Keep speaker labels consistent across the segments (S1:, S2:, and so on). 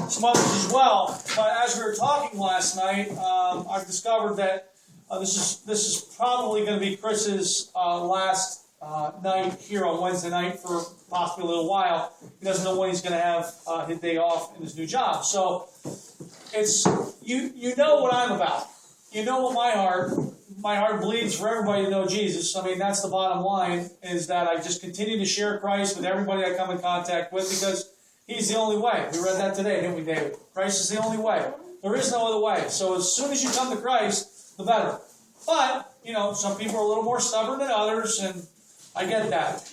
S1: some others as well. But as we were talking last night, I've discovered that this is probably going to be Chris's last night here on Wednesday night for possibly a little while. He doesn't know when he's going to have his day off in his new job. So it's you know what I'm about. You know what my heart bleeds for everybody to know Jesus. I mean, that's the bottom line, is that I just continue to share Christ with everybody I come in contact with, because He's the only way. We read that today, didn't we, David? Christ is the only way. There is no other way. So as soon as you come to Christ, the better. But, some people are a little more stubborn than others, and I get that.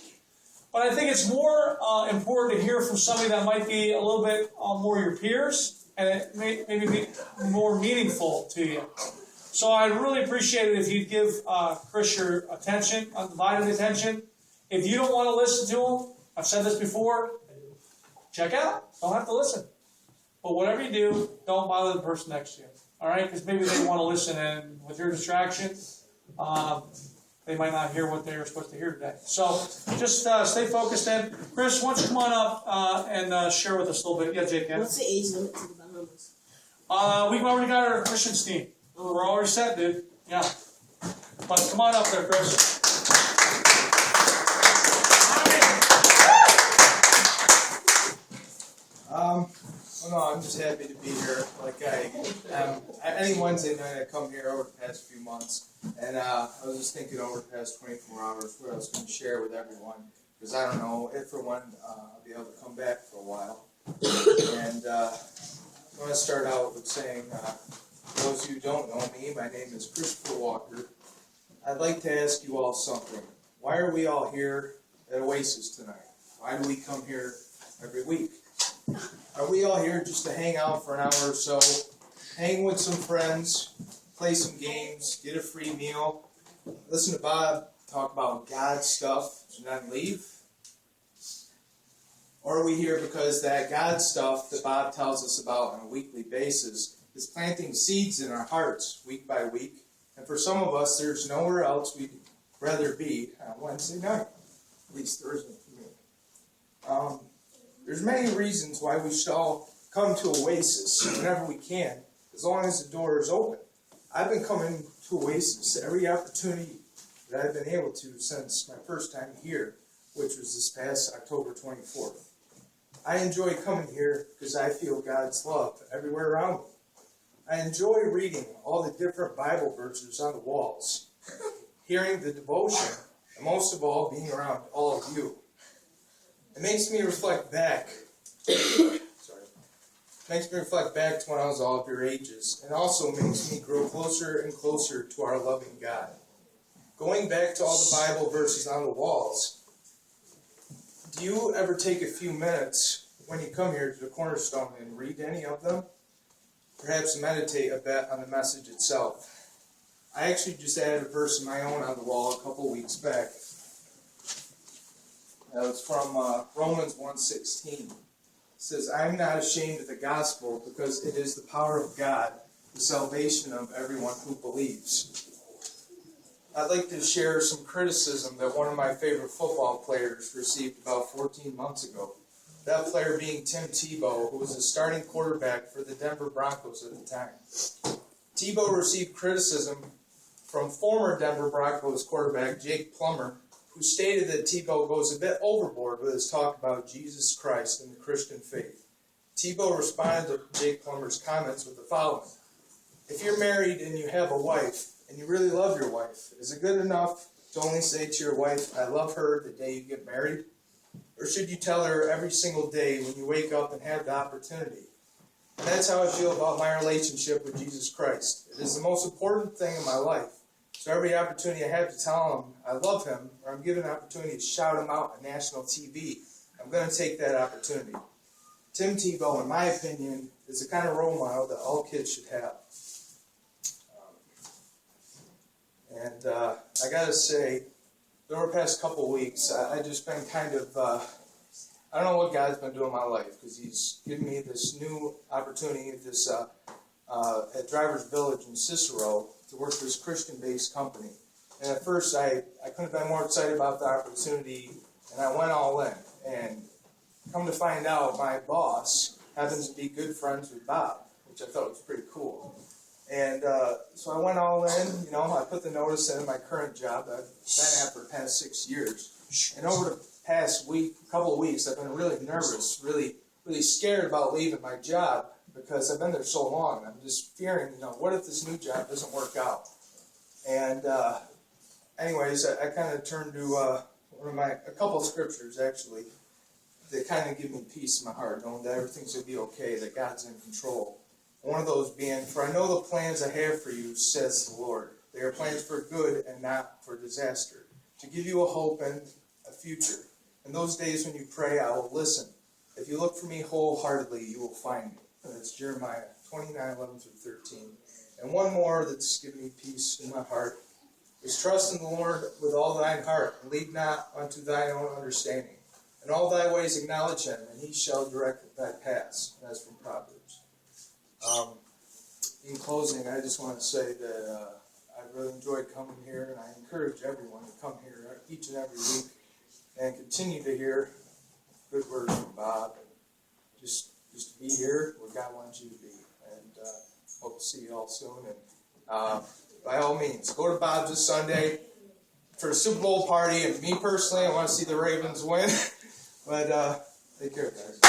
S1: But I think it's more important to hear from somebody that might be a little bit more your peers, and it may maybe be more meaningful to you. So I'd really appreciate it if you'd give Chris your attention, undivided attention. If you don't want to listen to him, I've said this before, check out. Don't have to listen. But whatever you do, don't bother the person next to you. All right? Because maybe they want to listen, and with your distraction, they might not hear what they're supposed to hear today. So just stay focused in. Chris, why don't you come on up and share with us a little bit. Yeah, Jake. Yeah.
S2: What's the age limit to the Bahamas?
S1: We've already got our Christians team. We're already set, dude. Yeah. But come on up there, Chris.
S3: I'm just happy to be here. Like any Wednesday night I come here over the past few months, and I was just thinking over the past 24 hours what I was going to share with everyone, because I don't know if or when I'll be able to come back for a while. And I want to start out with saying, for those of you who don't know me, my name is Christopher Walker. I'd like to ask you all something. Why are we all here at Oasis tonight? Why do we come here every week? Are we all here just to hang out for an hour or so, hang with some friends, play some games, get a free meal, listen to Bob talk about God stuff, and then leave? Or are we here because that God stuff that Bob tells us about on a weekly basis is planting seeds in our hearts week by week? And for some of us, there's nowhere else we'd rather be on Wednesday night. At least there isn't for me. There's many reasons why we should all come to Oasis whenever we can, as long as the door is open. I've been coming to Oasis every opportunity that I've been able to since my first time here, which was this past October 24th. I enjoy coming here because I feel God's love everywhere around me. I enjoy reading all the different Bible verses on the walls, hearing the devotion, and most of all, being around all of you. It makes me reflect back. Makes me reflect back to when I was all of your ages, and also makes me grow closer and closer to our loving God. Going back to all the Bible verses on the walls, do you ever take a few minutes when you come here to the Cornerstone and read any of them? Perhaps meditate a bit on the message itself. I actually just added a verse of my own on the wall a couple weeks back. That was from Romans 1:16. It says, I am not ashamed of the gospel, because it is the power of God, the salvation of everyone who believes. I'd like to share some criticism that one of my favorite football players received about 14 months ago. That player being Tim Tebow, who was the starting quarterback for the Denver Broncos at the time. Tebow received criticism from former Denver Broncos quarterback Jake Plummer, who stated that Tebow goes a bit overboard with his talk about Jesus Christ and the Christian faith. Tebow responded to Jake Plummer's comments with the following. If you're married and you have a wife, and you really love your wife, is it good enough to only say to your wife, I love her the day you get married? Or should you tell her every single day when you wake up and have the opportunity? And that's how I feel about my relationship with Jesus Christ. It is the most important thing in my life. So every opportunity I have to tell him I love him, or I'm given an opportunity to shout him out on national TV, I'm going to take that opportunity. Tim Tebow, in my opinion, is the kind of role model that all kids should have. I got to say, over the past couple of weeks, I've just been kind of, I don't know what God's been doing in my life, because he's given me this new opportunity at this at Drivers Village in Cicero to work for this Christian-based company. And at first, I couldn't have been more excited about the opportunity, and I went all in. And come to find out, my boss happens to be good friends with Bob, which I thought was pretty cool. And so I went all in, I put the notice in my current job that I've been at for the past 6 years. And over the past couple of weeks, I've been really nervous, really scared about leaving my job because I've been there so long. I'm just fearing, what if this new job doesn't work out? And anyways, I kind of turned to a couple of scriptures, actually, that kind of give me peace in my heart, knowing that everything's going to be okay, that God's in control. One of those being, for I know the plans I have for you, says the Lord. They are plans for good and not for disaster, to give you a hope and a future. In those days when you pray, I will listen. If you look for me wholeheartedly, you will find me. And that's Jeremiah 29:11-13. And one more that's given me peace in my heart is trust in the Lord with all thine heart, and lead not unto thine own understanding. In all thy ways acknowledge him, and he shall direct thy paths. And that's from Proverbs. In closing, I just want to say that I really enjoyed coming here, and I encourage everyone to come here each and every week and continue to hear good words from Bob. Just to be here where God wants you to be. And hope to see you all soon. And by all means, go to Bob's this Sunday for the Super Bowl party. And me personally, I want to see the Ravens win. But take care, guys.